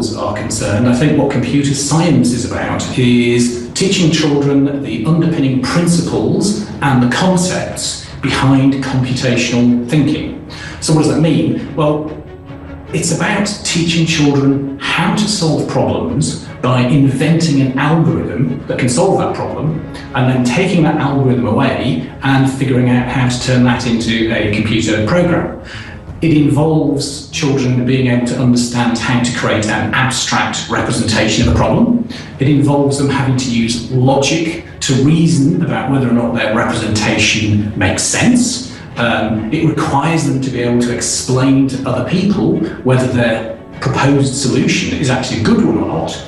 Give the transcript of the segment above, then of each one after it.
schools are concerned, I think what computer science is about is teaching children the underpinning principles and the concepts behind computational thinking. So what does that mean? Well, it's about teaching children how to solve problems by inventing an algorithm that can solve that problem, and then taking that algorithm away and figuring out how to turn that into a computer program. It involves children being able to understand how to create an abstract representation of a problem. It involves them having to use logic to reason about whether or not their representation makes sense. It requires them to be able to explain to other people whether their proposed solution is actually a good one or not.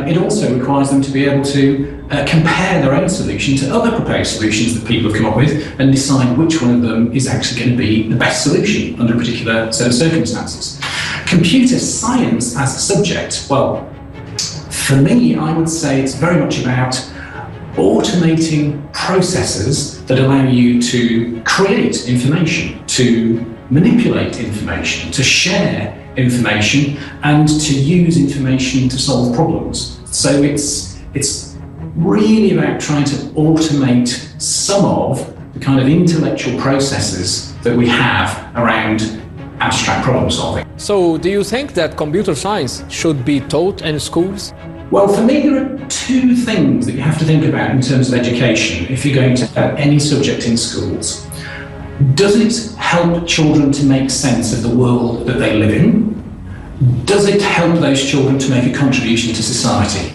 It also requires them to be able to compare their own solution to other proposed solutions that people have come up with and decide which one of them is actually going to be the best solution under a particular set of circumstances. Computer science as a subject, well, for me, I would say it's very much about automating processes that allow you to create information, to manipulate information, to share information, and to use information to solve problems. So it's really about trying to automate some of the kind of intellectual processes that we have around abstract problem solving. So do you think that computer science should be taught in schools? Well, for me, there are two things that you have to think about in terms of education if you're going to have any subject in schools. Does it help children to make sense of the world that they live in? Does it help those children to make a contribution to society?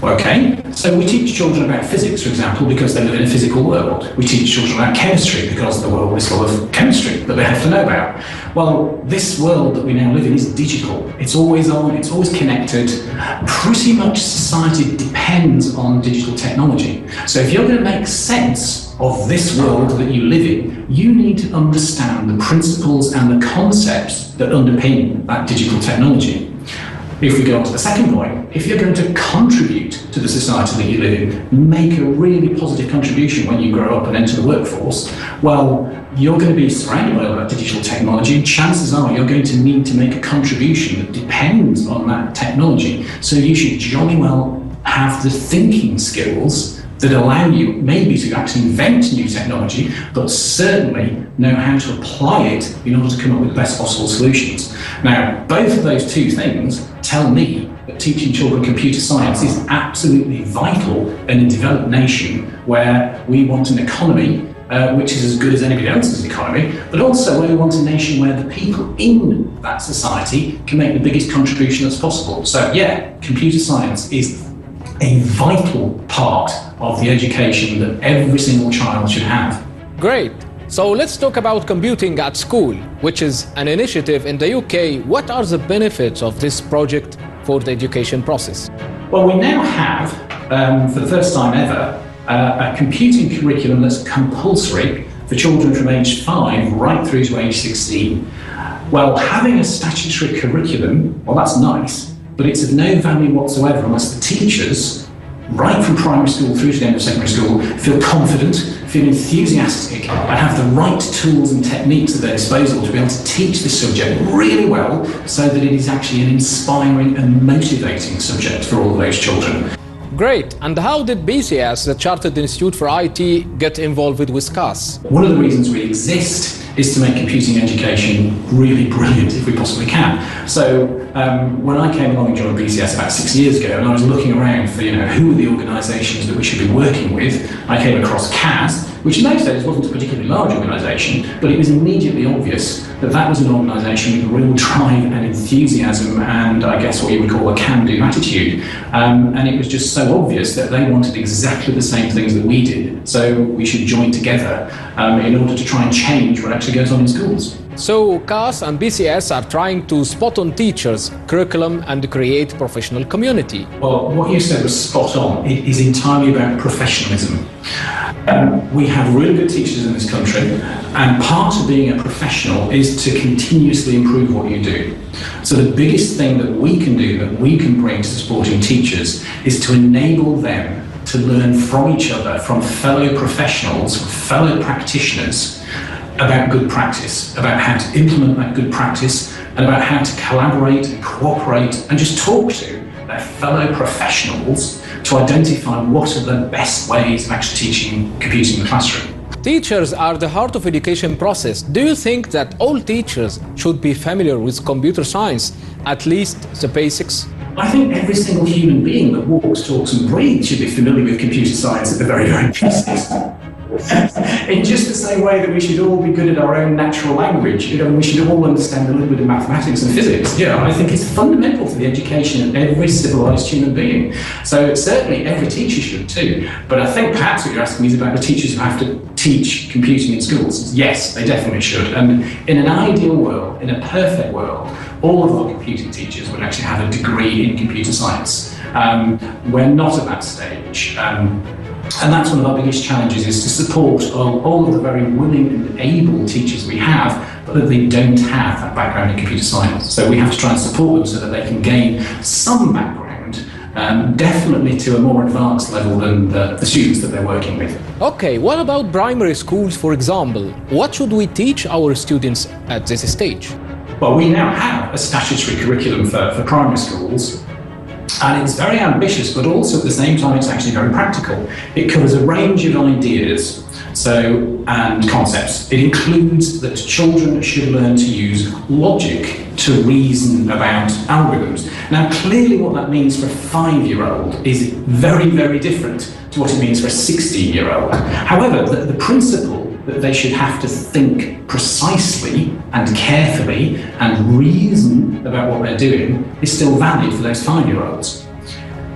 Okay, so we teach children about physics, for example, because they live in a physical world. We teach children about chemistry because the world is full of chemistry that they have to know about. Well, this world that we now live in is digital. It's always on, it's always connected. Pretty much society depends on digital technology. So if you're going to make sense of this world that you live in, you need to understand the principles and the concepts that underpin that digital technology. If we go on to the second point, if you're going to contribute to the society that you live in, make a really positive contribution when you grow up and enter the workforce, well, you're going to be surrounded by all that digital technology, and chances are you're going to need to make a contribution that depends on that technology. So you should jolly well have the thinking skills that allow you maybe to actually invent new technology, but certainly know how to apply it in order to come up with the best possible solutions. Now, both of those two things tell me that teaching children computer science is absolutely vital in a developed nation where we want an economy which is as good as anybody else's economy, but also where we want a nation where the people in that society can make the biggest contribution that's possible. So yeah, computer science is a vital part of the education that every single child should have. Great. So let's talk about computing at school, which is an initiative in the UK. What are the benefits of this project for the education process? Well, we now have, for the first time ever, a computing curriculum that's compulsory for children from age 5 right through to age 16. Well, having a statutory curriculum, well, that's nice, but it's of no value whatsoever unless the teachers, right from primary school through to the end of secondary school, feel confident, feel enthusiastic, and have the right tools and techniques at their disposal to be able to teach this subject really well so that it is actually an inspiring and motivating subject for all of those children. Great. And how did BCS, the Chartered Institute for IT, get involved with CAS? One of the reasons we exist is to make computing education really brilliant if we possibly can. So when I came along and joined BCS about 6 years ago, and I was looking around for who are the organisations that we should be working with, I came across CAS, which in those days wasn't a particularly large organisation, but it was immediately obvious that that was an organisation with real drive and enthusiasm and I guess what you would call a can-do attitude. And it was just so obvious that they wanted exactly the same things that we did. So we should join together in order to try and change what actually goes on in schools. So CAS and BCS are trying to spot on teachers, curriculum and create professional community. Well, what you said was spot on. It is entirely about professionalism. We have really good teachers in this country, and part of being a professional is to continuously improve what you do. So the biggest thing that we can do, that we can bring to supporting teachers, is to enable them to learn from each other, from fellow professionals, fellow practitioners, about good practice, about how to implement that good practice, and about how to collaborate and cooperate and just talk to their fellow professionals to identify what are the best ways of actually teaching computing in the classroom. Teachers are the heart of education process. Do you think that all teachers should be familiar with computer science, at least the basics? I think every single human being that walks, talks and breathes should be familiar with computer science at the very, very basics. In just the same way that we should all be good at our own natural language, we should all understand a little bit of mathematics and physics. I think it's fundamental to the education of every civilized human being. So certainly every teacher should too. But I think perhaps what you're asking me is about the teachers who have to teach computing in schools. Yes, they definitely should. And in an ideal world, in a perfect world, all of our computing teachers would actually have a degree in computer science. We're not at that stage. And that's one of our biggest challenges, is to support all of the very willing and able teachers we have, but that they don't have that background in computer science. So we have to try and support them so that they can gain some background, definitely to a more advanced level than the students that they're working with. Okay, what about primary schools, for example? What should we teach our students at this stage? Well, we now have a statutory curriculum for primary schools. And it's very ambitious, but also at the same time, it's actually very practical. It covers a range of ideas and concepts. It includes that children should learn to use logic to reason about algorithms. Now, clearly what that means for a 5-year-old is very, very different to what it means for a 16-year-old. However, the principle that they should have to think precisely and carefully and reason about what they're doing is still valid for those 5-year-olds.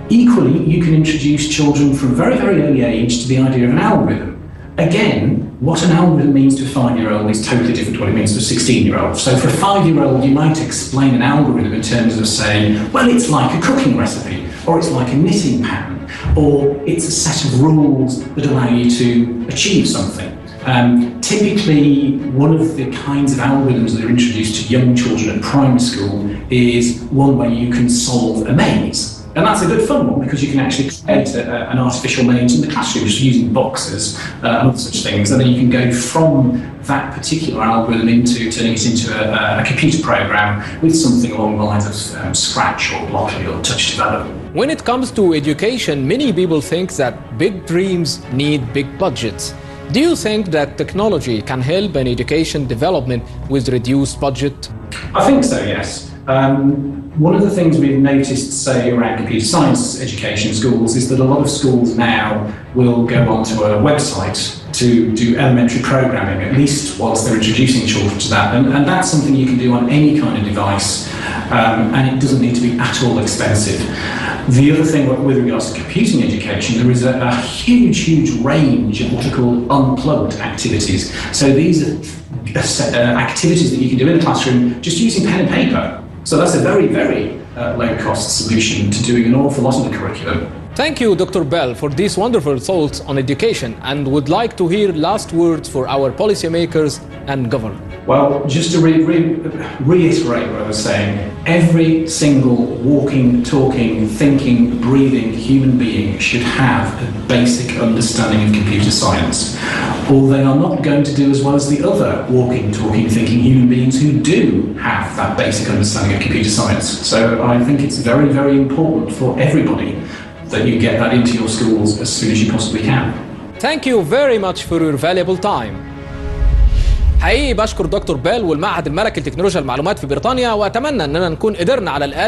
Equally, you can introduce children from very, very early age to the idea of an algorithm. Again, what an algorithm means to a 5-year-old is totally different to what it means to a 16-year-old. So for a 5-year-old, you might explain an algorithm in terms of saying, well, it's like a cooking recipe, or it's like a knitting pattern, or it's a set of rules that allow you to achieve something. Typically, one of the kinds of algorithms that are introduced to young children at primary school is one where you can solve a maze. And that's a good fun one because you can actually create an artificial maze in the classroom just using boxes and other such things. And then you can go from that particular algorithm into turning it into a computer program with something along the lines of Scratch or Blockly or Touch Development. When it comes to education, many people think that big dreams need big budgets. Do you think that technology can help in education development with reduced budget? I think so, yes. One of the things we've noticed, say, around computer science education in schools is that a lot of schools now will go onto a website to do elementary programming, at least whilst they're introducing children to that. And that's something you can do on any kind of device, and it doesn't need to be at all expensive. The other thing with regards to computing education, there is a huge, huge range of what are called unplugged activities. So these are activities that you can do in the classroom just using pen and paper. So that's a very, very low-cost solution to doing an awful lot of the curriculum. Thank you, Dr. Bell, for these wonderful thoughts on education, and would like to hear last words for our policymakers and government. Well, just to reiterate what I was saying, every single walking, talking, thinking, breathing human being should have a basic understanding of computer science, or they are not going to do as well as the other walking, talking, thinking human beings who do have that basic understanding of computer science. So I think it's very, very important for everybody that you get that into your schools as soon as you possibly can. Thank you very much for your valuable time. حقيقي بشكر دكتور بيل والمعهد الملكي لتكنولوجيا المعلومات في بريطانيا، واتمنى اننا نكون قدرنا على الاقل